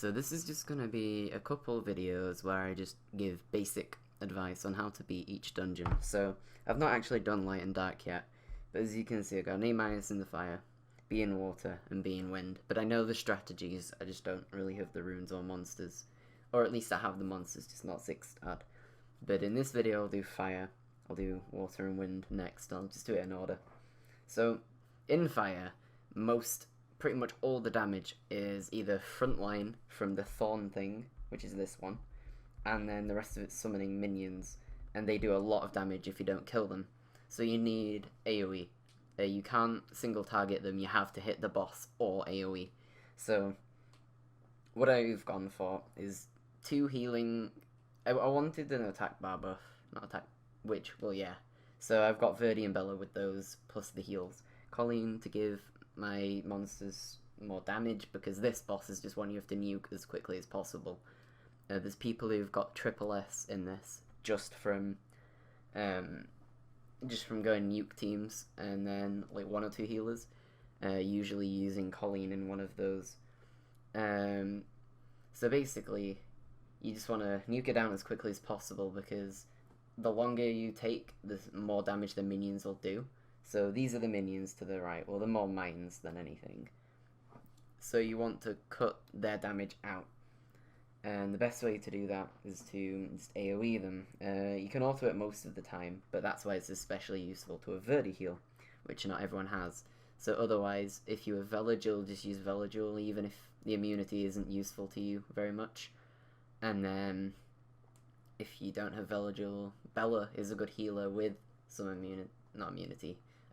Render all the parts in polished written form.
So this is just going to be a couple of videos where I just give basic advice on how to beat each dungeon. So I've not actually done light and dark yet, but as you can see I've got an A- in the fire, B in water, and B in wind. But I know the strategies, I just don't really have the runes or monsters. Or at least I have the monsters, just not 6-star. But in this video I'll do fire, I'll do water and wind next, I'll just do it in order. So in fire, pretty much all the damage is either frontline from the thorn thing, which is this one, and then the rest of it's summoning minions, and they do a lot of damage if you don't kill them. So you need AoE. You can't single target them, you have to hit the boss or AoE. So what I've gone for is 2 healing. I wanted an attack bar buff, not attack, well yeah. So I've got Verdi and Bella with those, plus the heals. Colleen to give my monsters more damage, because this boss is just one you have to nuke as quickly as possible. There's people who've got triple S in this just from going nuke teams, and then like 1 or 2 healers, usually using Colleen in one of those. So basically you just want to nuke it down as quickly as possible, because the longer you take, the more damage the minions will do. So these are the minions to the right, well, they're more mines than anything. So you want to cut their damage out. And the best way to do that is to just AoE them. You can auto it most of the time, but that's why it's especially useful to have Verdi heal, which not everyone has. So otherwise, if you have Veligil, just use Veligil, even if the immunity isn't useful to you very much. And then, if you don't have Veligil, Bella is a good healer with some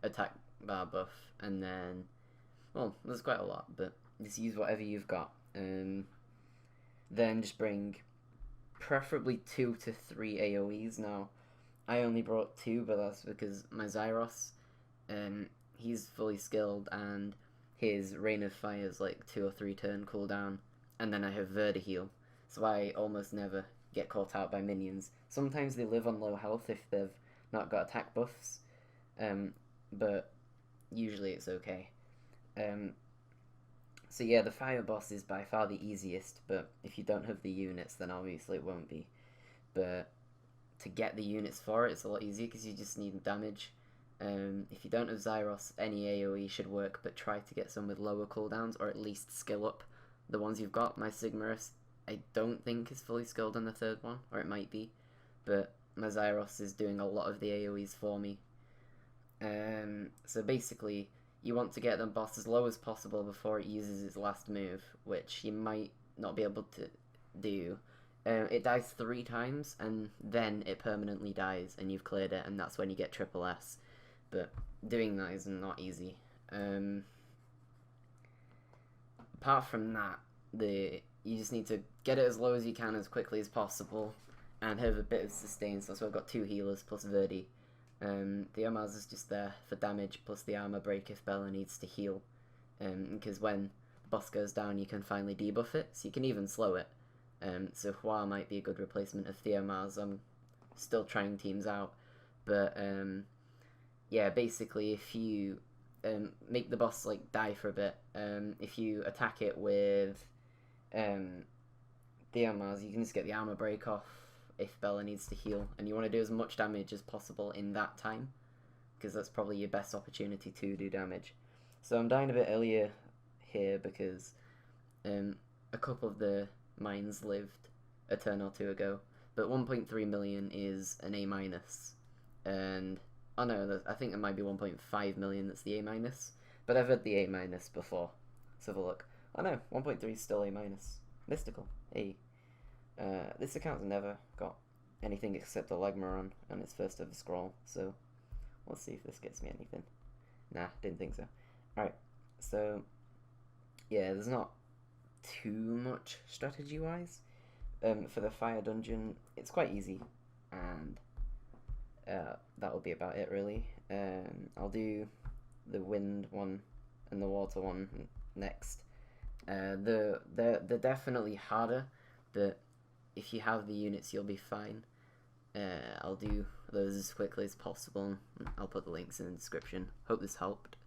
attack bar buff, and then, well, there's quite a lot, but just use whatever you've got. Then just bring preferably 2 to 3 AoEs. Now, I only brought 2, but that's because my Zyros, he's fully skilled, and his Rain of Fire is like 2 or 3 turn cooldown, and then I have Verdi heal, so I almost never get caught out by minions. Sometimes they live on low health if they've not got attack buffs, but usually it's okay. So yeah, the fire boss is by far the easiest, but if you don't have the units, then obviously it won't be. But to get the units for it, it's a lot easier because you just need damage. If you don't have Zyros, any AoE should work, but try to get some with lower cooldowns, or at least skill up the ones you've got. My Sigmarus, I don't think is fully skilled on the 3rd one, or it might be, but my Zyros is doing a lot of the AoEs for me. So basically, you want to get the boss as low as possible before it uses its last move, which you might not be able to do. It dies 3 times, and then it permanently dies, and you've cleared it, and that's when you get triple S. But doing that is not easy. Apart from that, you just need to get it as low as you can as quickly as possible, and have a bit of sustain. So I've got 2 healers plus Verdi. The Amaz is just there for damage, plus the armor break if Bella needs to heal, because when the boss goes down you can finally debuff it, so you can even slow it. So Hua might be a good replacement of the Amaz. I'm still trying teams out, but yeah, basically if you make the boss like die for a bit, if you attack it with the Amaz, you can just get the armor break off if Bella needs to heal, and you want to do as much damage as possible in that time, because that's probably your best opportunity to do damage. So I'm dying a bit earlier here because a couple of the mines lived a turn or 2 ago, but 1.3 million is an A-, and oh no, I think it might be 1.5 million that's the A-, but I've had the A- before. Let's have a look. Oh no, 1.3 is still A-. Mystical. Hey. This account's never got anything except a Lagmaron and its first ever scroll, so let's see if this gets me anything. Nah, didn't think so. Alright, so yeah, there's not too much strategy-wise. For the fire dungeon, it's quite easy, and that will be about it really. I'll do the wind one and the water one next. They're definitely harder, but if you have the units you'll be fine. I'll do those as quickly as possible. I'll put the links in the description. Hope this helped.